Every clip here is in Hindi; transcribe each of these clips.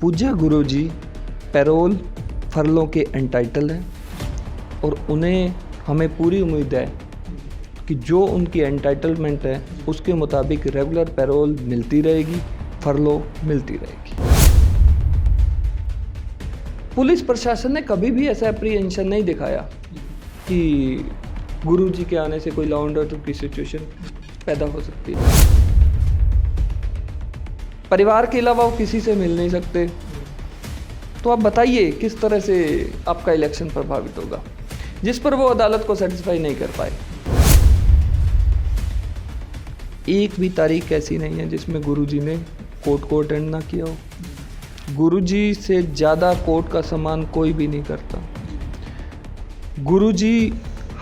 पूज्य गुरुजी पैरोल फरलों के एंटाइटल हैं और उन्हें हमें पूरी उम्मीद है कि जो उनकी एंटाइटलमेंट है उसके मुताबिक रेगुलर पैरोल मिलती रहेगी, फरलो मिलती रहेगी। पुलिस प्रशासन ने कभी भी ऐसा एप्रीहेंशन नहीं दिखाया कि गुरुजी के आने से कोई लॉ एंड ऑर्डर की सिचुएशन पैदा हो सकती है। परिवार के अलावा वो किसी से मिल नहीं सकते, तो आप बताइए किस तरह से आपका इलेक्शन प्रभावित होगा, जिस पर वो अदालत को सेटिस्फाई नहीं कर पाए। एक भी तारीख ऐसी नहीं है जिसमें गुरुजी ने कोर्ट को अटेंड ना किया हो। गुरुजी से ज़्यादा कोर्ट का सम्मान कोई भी नहीं करता। गुरुजी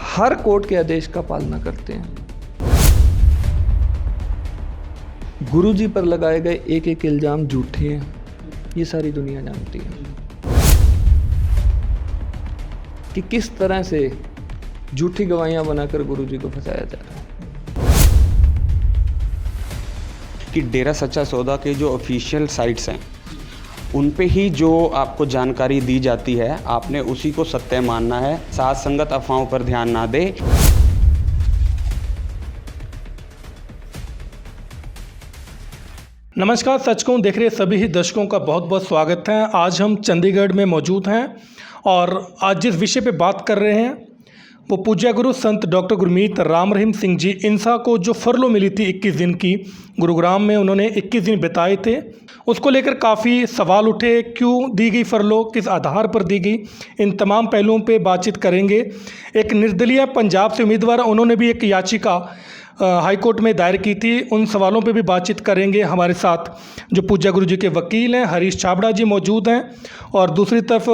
हर कोर्ट के आदेश का पालना करते हैं। गुरुजी पर लगाए गए एक एक इल्ज़ाम झूठे हैं, ये सारी दुनिया जानती है कि किस तरह से झूठी गवाहियां बनाकर गुरुजी को फंसाया जा रहा है। कि डेरा सच्चा सौदा के जो ऑफिशियल साइट्स हैं उन पे ही जो आपको जानकारी दी जाती है आपने उसी को सत्य मानना है, साथ संगत अफवाहों पर ध्यान ना दे। नमस्कार, सच कहूं देख रहे सभी ही दर्शकों का बहुत बहुत स्वागत है। आज हम चंडीगढ़ में मौजूद हैं और आज जिस विषय पे बात कर रहे हैं वो पूज्य गुरु संत डॉक्टर गुरमीत राम रहीम सिंह जी इंसा को जो फरलो मिली थी 21 दिन की, गुरुग्राम में उन्होंने 21 दिन बिताए थे, उसको लेकर काफ़ी सवाल उठे। क्यों दी गई फरलो, किस आधार पर दी गई, इन तमाम पहलुओं पे बातचीत करेंगे। एक निर्दलीय पंजाब से उम्मीदवार, उन्होंने भी एक याचिका हाई कोर्ट में दायर की थी, उन सवालों पे भी बातचीत करेंगे। हमारे साथ जो पूज्य गुरु जी के वकील हैं हरीश छाबड़ा जी मौजूद हैं और दूसरी तरफ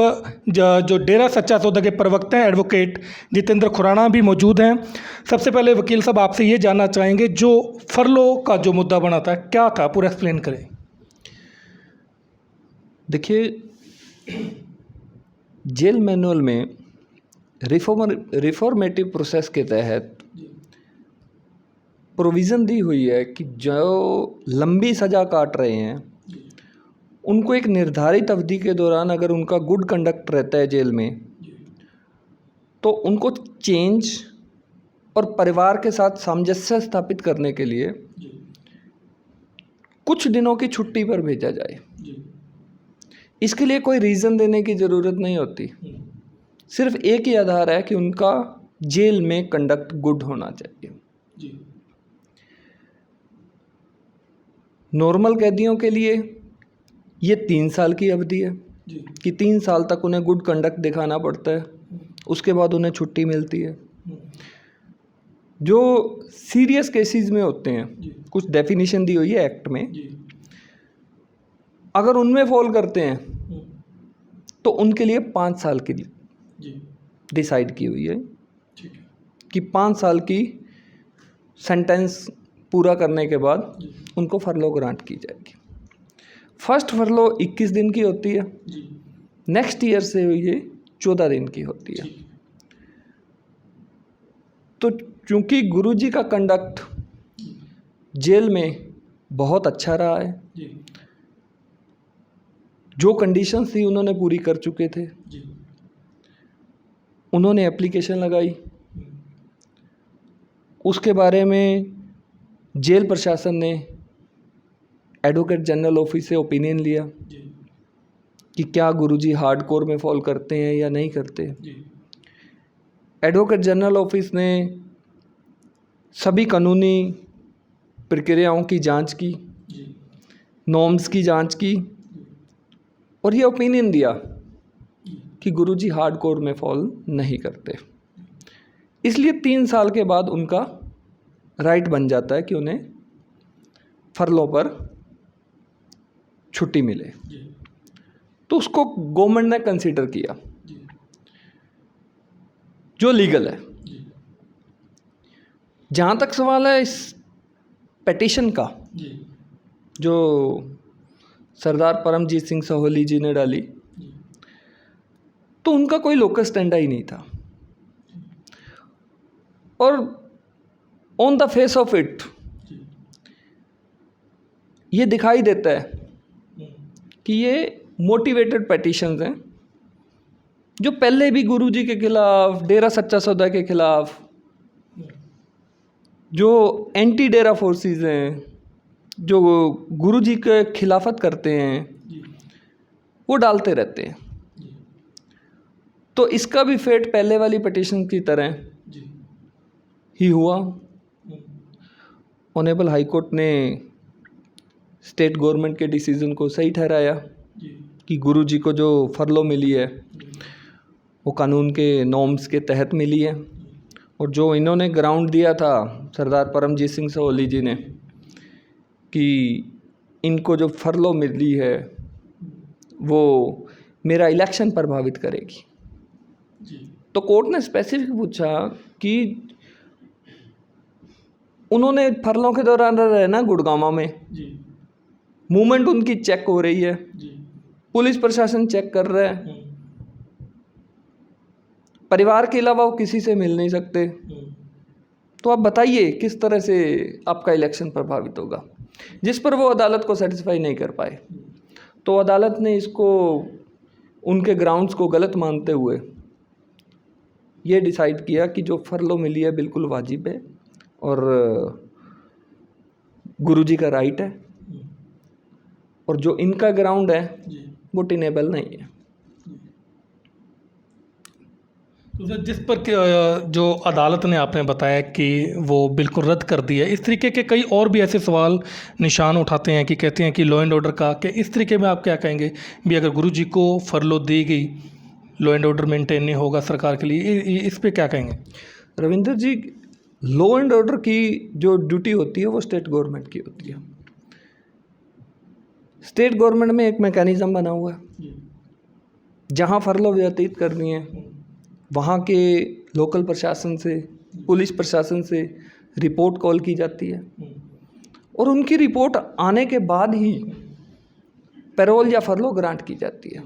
जो डेरा सच्चा सौदा के प्रवक्ता हैं एडवोकेट जितेंद्र खुराना भी मौजूद हैं। सबसे पहले वकील साहब आपसे ये जानना चाहेंगे, जो फरलो का जो मुद्दा बना था क्या था, पूरा एक्सप्लेन करें। देखिए, जेल मैनुअल में रिफॉर्मेटिव प्रोसेस के तहत प्रोविज़न दी हुई है कि जो लंबी सज़ा काट रहे हैं उनको एक निर्धारित अवधि के दौरान अगर उनका गुड कंडक्ट रहता है जेल में, तो उनको चेंज और परिवार के साथ सामंजस्य स्थापित करने के लिए कुछ दिनों की छुट्टी पर भेजा जाए। इसके लिए कोई रीज़न देने की ज़रूरत नहीं होती, सिर्फ एक ही आधार है कि उनका जेल में कंडक्ट गुड होना चाहिए। नॉर्मल कैदियों के लिए ये 3 साल की अवधि है कि 3 साल तक उन्हें गुड कंडक्ट दिखाना पड़ता है, उसके बाद उन्हें छुट्टी मिलती है। जो सीरियस केसेस में होते हैं, कुछ डेफिनेशन दी हुई है एक्ट में, अगर उनमें फॉल करते हैं तो उनके लिए 5 साल की डिसाइड की हुई है कि 5 साल की सेंटेंस पूरा करने के बाद उनको फरलो ग्रांट की जाएगी। फर्स्ट फरलो 21 दिन की होती है, नेक्स्ट ईयर से ये 14 दिन की होती है। तो चूंकि गुरुजी का कंडक्ट जेल में बहुत अच्छा रहा है, जो कंडीशंस थी उन्होंने पूरी कर चुके थे, उन्होंने एप्लीकेशन लगाई, उसके बारे में जेल प्रशासन ने एडवोकेट जनरल ऑफिस से ओपिनियन लिया कि क्या गुरुजी हार्डकोर में फॉल करते हैं या नहीं करते। एडवोकेट जनरल ऑफिस ने सभी कानूनी प्रक्रियाओं की जांच की, नॉर्म्स की जांच की और ये ओपिनियन दिया कि गुरुजी हार्डकोर में फॉल नहीं करते। इसलिए 3 साल के बाद उनका राइट बन जाता है कि उन्हें फरलों पर छुट्टी मिले। तो उसको गवर्नमेंट ने कंसीडर किया जो लीगल है। जहाँ तक सवाल है इस पिटीशन का जो सरदार परमजीत सिंह सोहली जी ने डाली, तो उनका कोई लोकस स्टैंडा ही नहीं था और on the face of it ये दिखाई देता है कि ये मोटिवेटेड पेटिशंस हैं जो पहले भी गुरुजी के खिलाफ, डेरा सच्चा सौदा के खिलाफ, जो एंटी डेरा फोर्सेस हैं, जो गुरुजी के खिलाफत करते हैं, वो डालते रहते हैं। तो इसका भी फेट पहले वाली पिटीशन की तरह ही हुआ। ऑनरेबल हाई कोर्ट ने स्टेट गवर्नमेंट के डिसीजन को सही ठहराया कि गुरुजी को जो फरलो मिली है वो कानून के नॉर्म्स के तहत मिली है, और जो इन्होंने ग्राउंड दिया था सरदार परमजीत सिंह सोहली जी ने कि इनको जो फरलो मिली है वो मेरा इलेक्शन प्रभावित करेगी, तो कोर्ट ने स्पेसिफिक पूछा कि उन्होंने फरलों के दौरान रहना गुड़गांव में, मूवमेंट उनकी चेक हो रही है, पुलिस प्रशासन चेक कर रहा है, परिवार के अलावा वो किसी से मिल नहीं सकते, तो आप बताइए किस तरह से आपका इलेक्शन प्रभावित होगा, जिस पर वो अदालत को सेटिस्फाई नहीं कर पाए। तो अदालत ने इसको उनके ग्राउंड्स को गलत मानते हुए ये डिसाइड किया कि जो फरलो मिली है बिल्कुल वाजिब है और गुरुजी का राइट है, और जो इनका ग्राउंड है वो टेनेबल नहीं है। तो सर, जिस पर जो अदालत ने आपने बताया कि वो बिल्कुल रद्द कर दिया, इस तरीके के कई और भी ऐसे सवाल निशान उठाते हैं कि कहते हैं कि लॉ एंड ऑर्डर का, कि इस तरीके में आप क्या कहेंगे भी अगर गुरुजी को फरलो दी गई, लॉ एंड ऑर्डर मेंटेन नहीं होगा सरकार के लिए, इस पे क्या कहेंगे? रविंदर जी, लॉ एंड ऑर्डर की जो ड्यूटी होती है वो स्टेट गवर्नमेंट की होती है। स्टेट गवर्नमेंट में एक मैकेनिज़्म बना हुआ है, जहाँ फरलो व्यतीत करनी है वहाँ के लोकल प्रशासन से, पुलिस प्रशासन से रिपोर्ट कॉल की जाती है, और उनकी रिपोर्ट आने के बाद ही पैरोल या फरलो ग्रांट की जाती है।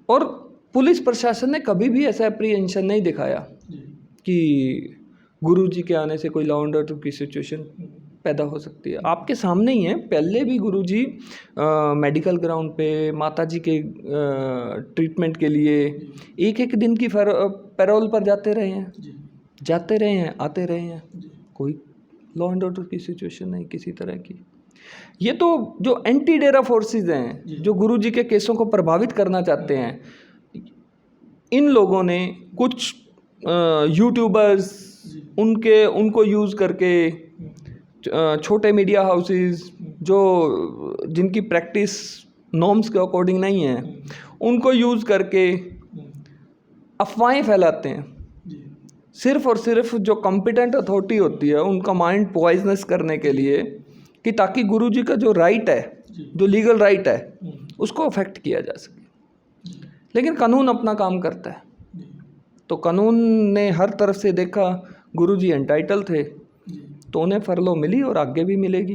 और पुलिस प्रशासन ने कभी भी ऐसा एप्रीहेंशन नहीं दिखाया कि गुरुजी के आने से कोई लॉ एंड ऑर्डर की सिचुएशन पैदा हो सकती है। आपके सामने ही है, पहले भी गुरुजी मेडिकल ग्राउंड पे माताजी के ट्रीटमेंट के लिए एक एक दिन की पैरोल पर जाते रहे हैं, आते रहे हैं, कोई लॉ एंड ऑर्डर की सिचुएशन नहीं किसी तरह की। ये तो जो एंटी डेरा फोर्सेस हैं, जो गुरुजी के केसों को प्रभावित करना चाहते हैं, इन लोगों ने कुछ यूट्यूबर्स उनको यूज़ करके, छोटे मीडिया हाउसेस जो जिनकी प्रैक्टिस नॉर्म्स के अकॉर्डिंग नहीं है, उनको यूज़ करके अफवाहें फैलाते हैं, सिर्फ़ और सिर्फ जो कॉम्पिटेंट अथॉरिटी होती है उनका माइंड पॉइजनस करने के लिए, कि ताकि गुरुजी का जो राइट है, जो लीगल राइट है, उसको अफेक्ट किया जा सके। लेकिन कानून अपना काम करता है, तो कानून ने हर तरफ से देखा गुरुजी एंटाइटल थे, तो उन्हें फरलो मिली और आगे भी मिलेगी।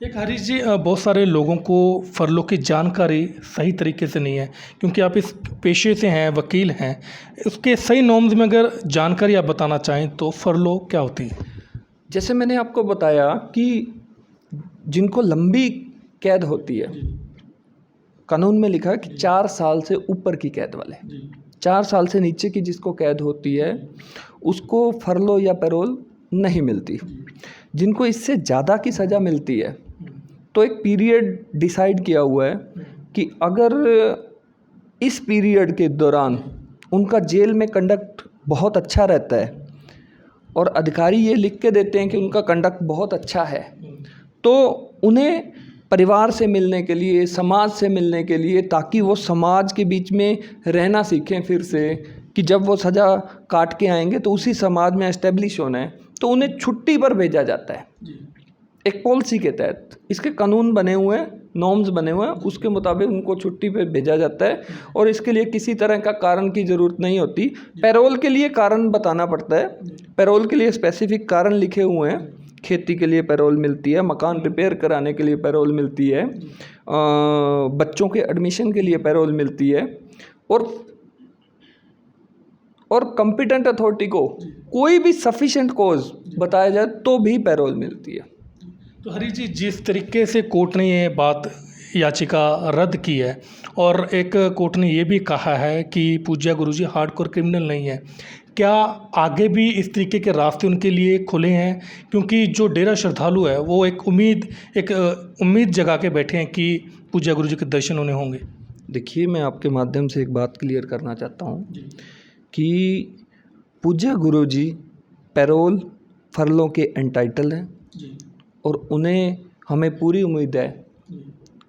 एक हरीश जी, बहुत सारे लोगों को फरलो की जानकारी सही तरीके से नहीं है, क्योंकि आप इस पेशे से हैं, वकील हैं, उसके सही नॉर्म्स में अगर जानकारी आप बताना चाहें तो फरलो क्या होती है? जैसे मैंने आपको बताया कि जिनको लंबी कैद होती है, कानून में लिखा है कि 4 साल से ऊपर की कैद वाले, 4 साल से नीचे की जिसको कैद होती है उसको फरलो या पैरोल नहीं मिलती। जिनको इससे ज़्यादा की सज़ा मिलती है, तो एक पीरियड डिसाइड किया हुआ है कि अगर इस पीरियड के दौरान उनका जेल में कंडक्ट बहुत अच्छा रहता है और अधिकारी ये लिख के देते हैं कि उनका कंडक्ट बहुत अच्छा है, तो उन्हें परिवार से मिलने के लिए, समाज से मिलने के लिए, ताकि वो समाज के बीच में रहना सीखें फिर से, कि जब वो सज़ा काट के आएंगे तो उसी समाज में एस्टेब्लिश होना है, तो उन्हें छुट्टी पर भेजा जाता है एक पॉलिसी के तहत। इसके कानून बने हुए हैं, नॉर्म्स बने हुए हैं, उसके मुताबिक उनको छुट्टी पे भेजा जाता है, और इसके लिए किसी तरह का कारण की ज़रूरत नहीं होती। पैरोल के लिए कारण बताना पड़ता है, पैरोल के लिए स्पेसिफिक कारण लिखे हुए हैं। खेती के लिए पैरोल मिलती है, मकान रिपेयर कराने के लिए पैरोल मिलती है, बच्चों के एडमिशन के लिए पैरोल मिलती है, और कॉम्पिटेंट अथॉरिटी को कोई भी सफिशिएंट कॉज बताया जाए तो भी पैरोल मिलती है। तो हरीश जी, जिस तरीके से कोर्ट ने ये बात याचिका रद्द की है और एक कोर्ट ने ये भी कहा है कि पूज्य गुरुजी हार्डकोर क्रिमिनल नहीं है। क्या आगे भी इस तरीके के रास्ते उनके लिए खुले हैं? क्योंकि जो डेरा श्रद्धालु है वो एक उम्मीद जगा के बैठे हैं कि पूज्य गुरुजी के दर्शन उन्हें होंगे। देखिए, मैं आपके माध्यम से एक बात क्लियर करना चाहता हूँ कि पूज्य गुरुजी पैरोल फरलों के एंटाइटल हैं और उन्हें हमें पूरी उम्मीद है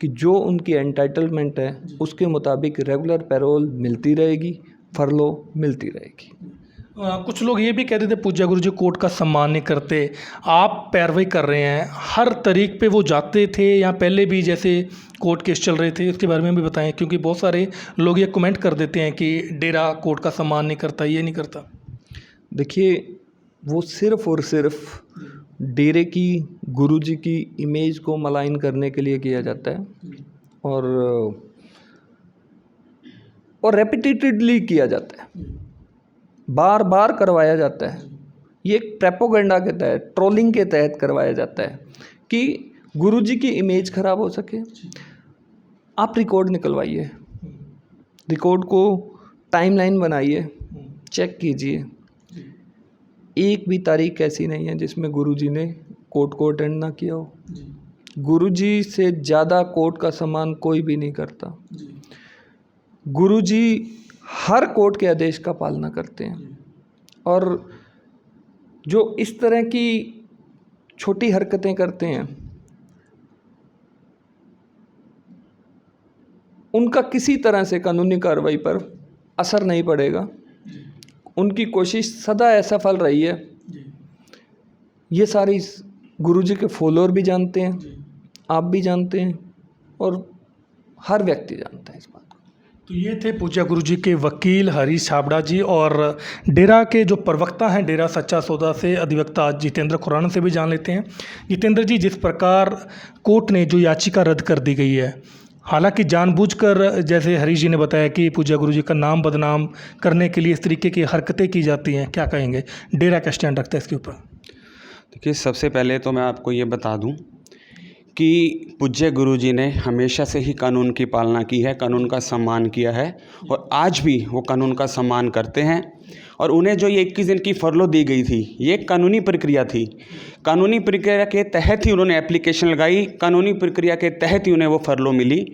कि जो उनकी एंटाइटलमेंट है उसके मुताबिक रेगुलर पैरोल मिलती रहेगी, फरलो मिलती रहेगी। कुछ लोग ये भी कहते थे पूज्य गुरुजी कोर्ट का सम्मान नहीं करते। आप पैरवी कर रहे हैं, हर तरीक पे वो जाते थे या पहले भी जैसे कोर्ट केस चल रहे थे, उसके बारे में भी बताएं, क्योंकि बहुत सारे लोग ये कमेंट कर देते हैं कि डेरा कोर्ट का सम्मान नहीं करता, ये नहीं करता। देखिए, वो सिर्फ़ और सिर्फ डेरे की गुरुजी की इमेज को मलाइन करने के लिए किया जाता है और रेपिटेटेडली किया जाता है, बार बार करवाया जाता है। ये एक प्रेपोगेंडा के तहत, ट्रोलिंग के तहत करवाया जाता है कि गुरुजी की इमेज ख़राब हो सके। आप रिकॉर्ड निकलवाइए, रिकॉर्ड को टाइमलाइन बनाइए, चेक कीजिए, एक भी तारीख ऐसी नहीं है जिसमें गुरुजी ने कोर्ट को अटेंड ना किया हो। गुरुजी से ज़्यादा कोर्ट का सम्मान कोई भी नहीं करता। गुरुजी हर कोर्ट के आदेश का पालना करते हैं और जो इस तरह की छोटी हरकतें करते हैं उनका किसी तरह से कानूनी कार्रवाई पर असर नहीं पड़ेगा। उनकी कोशिश सदा असफल रही है। ये सारी गुरुजी के फॉलोअर भी जानते हैं, आप भी जानते हैं और हर व्यक्ति जानता है इस बात को। तो ये थे पूज्य गुरुजी के वकील हरीश छाबड़ा जी और डेरा के जो प्रवक्ता हैं डेरा सच्चा सौदा से अधिवक्ता जितेंद्र खुराना से भी जान लेते हैं। जितेंद्र जी, जिस प्रकार कोर्ट ने जो याचिका रद्द कर दी गई है, हालांकि जानबूझकर जैसे हरीश जी ने बताया कि पूज्य गुरुजी का नाम बदनाम करने के लिए इस तरीके की हरकतें की जाती हैं, क्या कहेंगे? डेरा का स्टैंड रखता है इसके ऊपर? देखिए, सबसे पहले तो मैं आपको ये बता दूं कि पूज्य गुरुजी ने हमेशा से ही कानून की पालना की है, कानून का सम्मान किया है और आज भी वो कानून का सम्मान करते हैं। और उन्हें जो ये 21 दिन की फरलो दी गई थी, ये एक कानूनी प्रक्रिया थी। कानूनी प्रक्रिया के तहत ही उन्होंने एप्लीकेशन लगाई, कानूनी प्रक्रिया के तहत ही उन्हें वो फरलो मिली।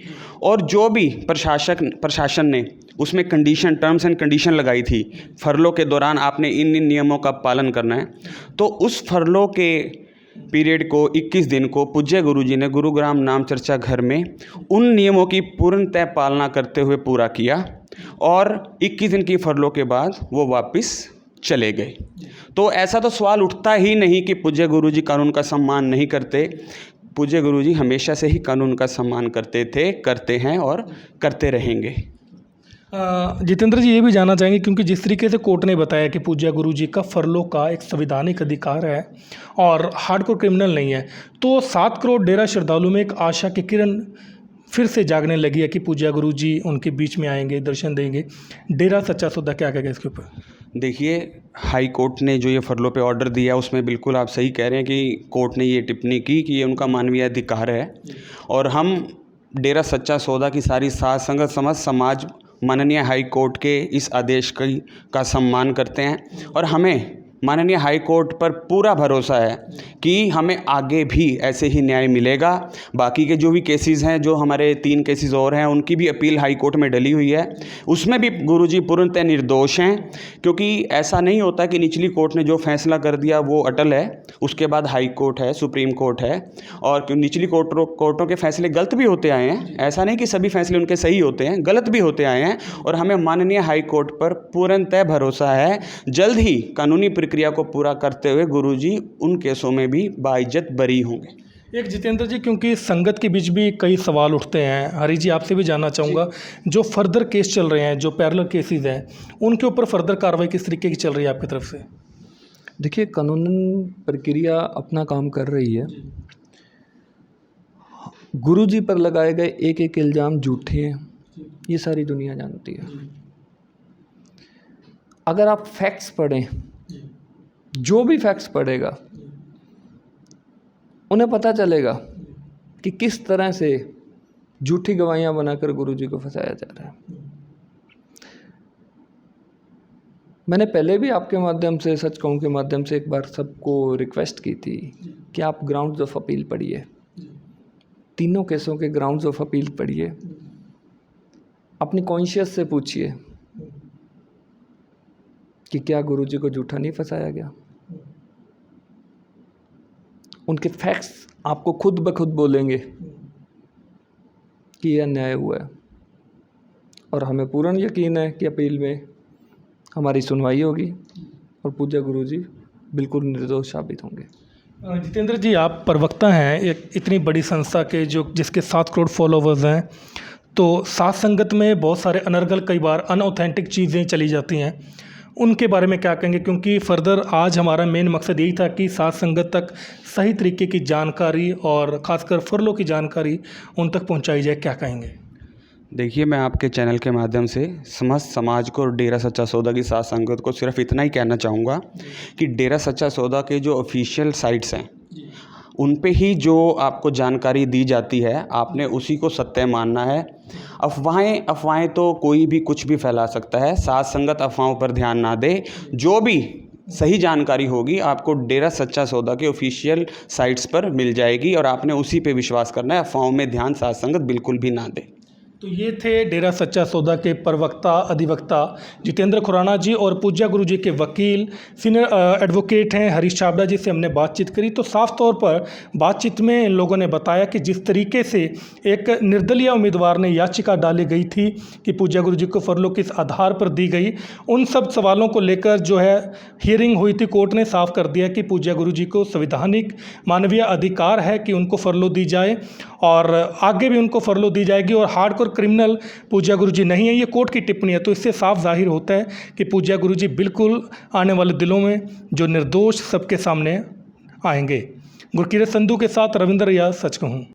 और जो भी प्रशासन ने उसमें टर्म्स एंड कंडीशन लगाई थी, फरलो के दौरान आपने इन नियमों का पालन करना है, तो उस फरलो के पीरियड को 21 दिन को पूज्य गुरुजी ने गुरुग्राम नाम चर्चा घर में उन नियमों की पूर्णतः पालना करते हुए पूरा किया और 21 दिन की फरलो के बाद वो वापस चले गए। तो ऐसा तो सवाल उठता ही नहीं कि पूज्य गुरुजी कानून का सम्मान नहीं करते। पूज्य गुरुजी हमेशा से ही कानून का सम्मान करते थे, करते हैं और करते रहेंगे। जितेंद्र जी, ये भी जानना चाहेंगे क्योंकि जिस तरीके से कोर्ट ने बताया कि पूज्य गुरुजी का फरलो का एक संवैधानिक अधिकार है और हार्डकोर क्रिमिनल नहीं है, तो 7 करोड़ डेरा श्रद्धालु में एक आशा की किरण फिर से जागने लगी है कि पूज्य गुरुजी उनके बीच में आएंगे, दर्शन देंगे। डेरा सच्चा सौदा क्या कहेगा इसके ऊपर? देखिए, हाई कोर्ट ने जो ये फरलो पे ऑर्डर दिया उसमें बिल्कुल आप सही कह रहे हैं कि कोर्ट ने ये टिप्पणी की कि ये उनका मानवीय अधिकार है और हम डेरा सच्चा सौदा की सारी साध संगत समाज माननीय हाई कोर्ट के इस आदेश का सम्मान करते हैं और हमें माननीय हाई कोर्ट पर पूरा भरोसा है कि हमें आगे भी ऐसे ही न्याय मिलेगा। बाकी के जो भी केसेस हैं, जो हमारे 3 केसेस और हैं, उनकी भी अपील हाई कोर्ट में डली हुई है, उसमें भी गुरुजी पूर्णतः निर्दोष हैं। क्योंकि ऐसा नहीं होता कि निचली कोर्ट ने जो फैसला कर दिया वो अटल है, उसके बाद हाई कोर्ट है, सुप्रीम कोर्ट है और निचली कोर्टों के फैसले गलत भी होते आए हैं। ऐसा नहीं कि सभी फैसले उनके सही होते हैं, गलत भी होते आए हैं और हमें माननीय हाई कोर्ट पर पूर्णतः भरोसा है। जल्द ही कानूनी प्रक्रिया को पूरा करते हुए गुरुजी उन केसों में भी बाइज्जत बरी होंगे। एक जितेंद्र जी, क्योंकि संगत के बीच भी कई सवाल उठते हैं, हरीश जी आपसे भी जानना चाहूँगा, जो फर्दर केस चल रहे हैं, जो पैरेलल केसेस हैं, उनके ऊपर फर्दर कार्रवाई किस तरीके की चल रही है आपकी तरफ से? देखिए, कानूनन प्रक्रिया अपना काम कर रही है। गुरुजी पर लगाए गए एक एक इल्ज़ाम झूठे हैं, ये सारी दुनिया जानती है। अगर आप फैक्ट्स पढ़ें, जो भी फैक्ट्स पढ़ेगा उन्हें पता चलेगा कि किस तरह से झूठी गवाहियाँ बनाकर गुरुजी को फंसाया जा रहा है। मैंने पहले भी आपके माध्यम से, सच कहूँ के माध्यम से, एक बार सबको रिक्वेस्ट की थी कि आप ग्राउंड्स ऑफ अपील पढ़िए, तीनों केसों के ग्राउंड्स ऑफ अपील पढ़िए, अपनी कॉन्शियस से पूछिए कि क्या गुरुजी को झूठा नहीं फंसाया गया। उनके फैक्ट्स आपको खुद ब खुद बोलेंगे कि यह अन्याय हुआ है, और हमें पूर्ण यकीन है कि अपील में हमारी सुनवाई होगी और पूज्य गुरुजी बिल्कुल निर्दोष साबित होंगे। जितेंद्र जी, आप प्रवक्ता हैं एक इतनी बड़ी संस्था के, जिसके 7 करोड़ फॉलोवर्स हैं, तो साथ संगत में बहुत सारे अनर्गल, कई बार अनऑथेंटिक चीज़ें चली जाती हैं, उनके बारे में क्या कहेंगे? क्योंकि फर्दर आज हमारा मेन मकसद यही था कि साथ संगत तक सही तरीके की जानकारी और ख़ासकर फर्लो की जानकारी उन तक पहुंचाई जाए, क्या कहेंगे? देखिए, मैं आपके चैनल के माध्यम से समस्त समाज को और डेरा सच्चा सौदा की साथ संगत को सिर्फ इतना ही कहना चाहूँगा कि डेरा सच्चा सौदा के जो ऑफिशियल साइट्स हैं उन पे ही जो आपको जानकारी दी जाती है, आपने उसी को सत्य मानना है। अफवाहें तो कोई भी कुछ भी फैला सकता है। साथ संगत अफवाहों पर ध्यान ना दे। जो भी सही जानकारी होगी आपको डेरा सच्चा सौदा के ऑफिशियल साइट्स पर मिल जाएगी, और आपने उसी पे विश्वास करना है। अफवाहों में ध्यान साथ संगत बिल्कुल भी ना दे। तो ये थे डेरा सच्चा सौदा के प्रवक्ता अधिवक्ता जितेंद्र खुराना जी, और पूज्य गुरु जी के वकील सीनियर एडवोकेट हैं हरीश छाबड़ा जी से हमने बातचीत करी। तो साफ तौर पर बातचीत में इन लोगों ने बताया कि जिस तरीके से एक निर्दलीय उम्मीदवार ने याचिका डाली गई थी कि पूज्य गुरु जी को फरलो किस आधार पर दी गई, उन सब सवालों को लेकर जो है हियरिंग हुई थी, कोर्ट ने साफ कर दिया कि पूज्य गुरु जी को संवैधानिक मानवीय अधिकार है कि उनको फरलो दी जाए, और आगे भी उनको फरलो दी जाएगी। और हार्डकोर क्रिमिनल पूज्य गुरु जी नहीं है, ये कोर्ट की टिप्पणी है। तो इससे साफ जाहिर होता है कि पूज्य गुरु जी बिल्कुल आने वाले दिनों में जो निर्दोष सबके सामने आएंगे। गुरकीरत संधू के साथ रविंद्र रियाज, सच कहूँ।